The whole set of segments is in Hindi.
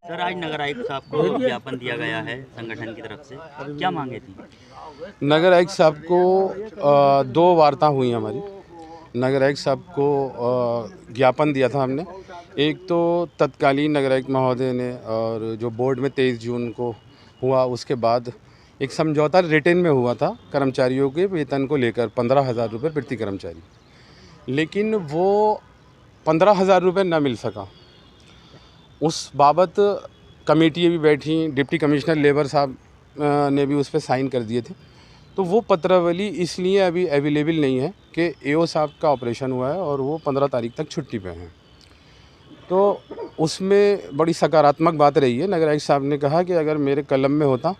सर, आज नगर आयुक्त साहब को ज्ञापन दिया गया है संगठन की तरफ से, क्या मांगे थी? नगर आयुक्त साहब को दो वार्ता हुई हमारी। नगर आयुक्त साहब को ज्ञापन दिया था हमने। एक तो तत्कालीन नगर आयुक्त महोदय ने, और जो बोर्ड में 23 जून को हुआ, उसके बाद एक समझौता रिटेन में हुआ था कर्मचारियों के वेतन को लेकर 15,000 रुपये प्रति कर्मचारी, लेकिन वो 15,000 रुपये न मिल सका। उस बाबत कमेटी भी बैठी, डिप्टी कमिश्नर लेबर साहब ने भी उस पर साइन कर दिए थे। तो वो पत्रावली इसलिए अभी अवेलेबल नहीं है कि एओ साहब का ऑपरेशन हुआ है और वो 15 तारीख तक छुट्टी पे हैं। तो उसमें बड़ी सकारात्मक बात रही है। नगर आयुक्त साहब ने कहा कि अगर मेरे कलम में होता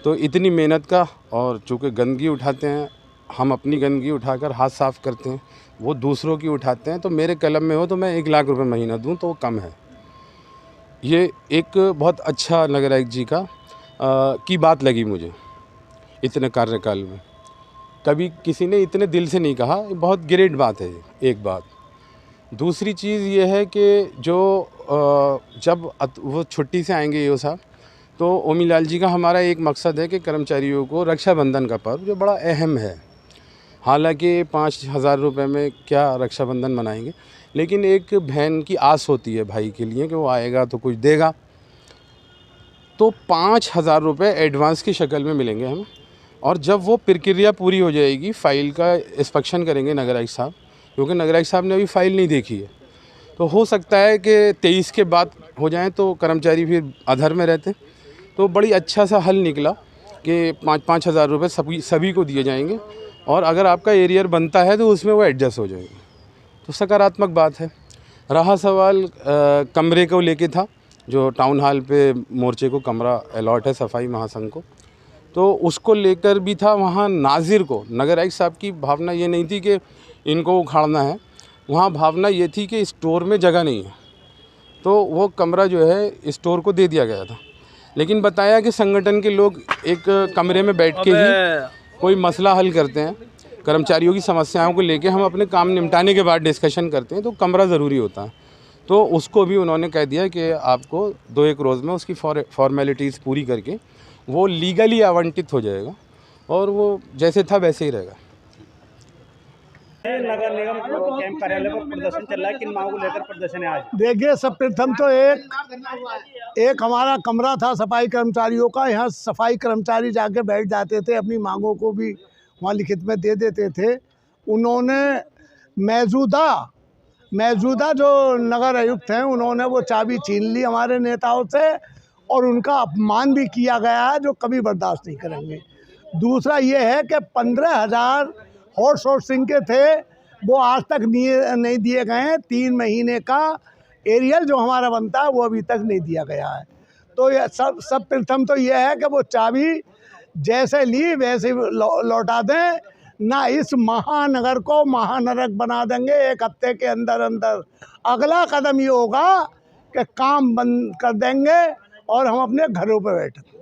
तो इतनी मेहनत का, और चूँकि गंदगी उठाते हैं, हम अपनी गंदगी उठाकर हाथ साफ़ करते हैं, वो दूसरों की उठाते हैं, तो मेरे कलम में हो तो मैं 1 लाख रुपये महीना दूँ तो वो कम है। ये एक बहुत अच्छा नगर आयुक्त जी का की बात लगी मुझे। इतने कार्यकाल में कभी किसी ने इतने दिल से नहीं कहा। ये बहुत ग्रेट बात है। एक बात। दूसरी चीज़ ये है कि जो जब वो छुट्टी से आएंगे ईओ साहब, तो ओमी लाल जी का हमारा एक मकसद है कि कर्मचारियों को रक्षाबंधन का पर्व जो बड़ा अहम है, हालांकि 5,000 रुपये में क्या रक्षाबंधन मनाएंगे, लेकिन एक बहन की आस होती है भाई के लिए कि वो आएगा तो कुछ देगा। तो 5,000 रुपये एडवांस की शक्ल में मिलेंगे हमें, और जब वो प्रक्रिया पूरी हो जाएगी, फ़ाइल का इंस्पेक्शन करेंगे नगर आयुक्त साहब, क्योंकि नगर आयुक्त साहब ने अभी फ़ाइल नहीं देखी है। तो हो सकता है कि 23 के बाद हो जाए तो कर्मचारी फिर अधर में रहते। तो बड़ी अच्छा सा हल निकला कि 5,000 रुपये सभी को दिए जाएंगे, और अगर आपका एरियर बनता है तो उसमें वो एडजस्ट हो जाएंगे। तो सकारात्मक बात है। रहा सवाल कमरे को लेके था, जो टाउन हॉल पे मोर्चे को कमरा अलॉट है सफाई महासंघ को, तो उसको लेकर भी था। वहाँ नाजिर को, नगर आयुक्त साहब की भावना ये नहीं थी कि इनको उखाड़ना है, वहाँ भावना ये थी कि स्टोर में जगह नहीं है, तो वो कमरा जो है स्टोर को दे दिया गया था। लेकिन बताया कि संगठन के लोग एक कमरे में बैठ के ही कोई मसला हल करते हैं, कर्मचारियों की समस्याओं को लेके हम अपने काम निपटाने के बाद डिस्कशन करते हैं, तो कमरा ज़रूरी होता है। तो उसको भी उन्होंने कह दिया कि आपको 2-1 रोज़ में उसकी फॉर्मेलिटीज़ पूरी करके वो लीगली आवंटित हो जाएगा, और वो जैसे था वैसे ही रहेगा। नगर निगम कैंप कार्यालय पर प्रदर्शन चल रहा है, किन मांगों को लेकर प्रदर्शन है आज? देखिए, सब प्रथम तो एक हमारा कमरा था सफाई कर्मचारियों का। यहाँ सफाई कर्मचारी जाके बैठ जाते थे, अपनी मांगों को भी वहाँ लिखित में दे देते थे। उन्होंने मौजूदा जो नगर आयुक्त हैं, उन्होंने वो चाबी छीन ली हमारे नेताओं से, और उनका अपमान भी किया गया है, जो कभी बर्दाश्त नहीं करेंगे। दूसरा ये है कि 15,000 हॉट सोर्सिंग के थे, वो आज तक नहीं दिए गए हैं। 3 महीने का एरियल जो हमारा बनता है वो अभी तक नहीं दिया गया है। तो ये सब प्रथम तो ये है कि वो चाबी जैसे ली वैसे लौटा दें, ना इस महानगर को महानरक बना देंगे 1 हफ्ते के अंदर अंदर। अगला कदम ये होगा कि काम बंद कर देंगे और हम अपने घरों पर बैठेंगे।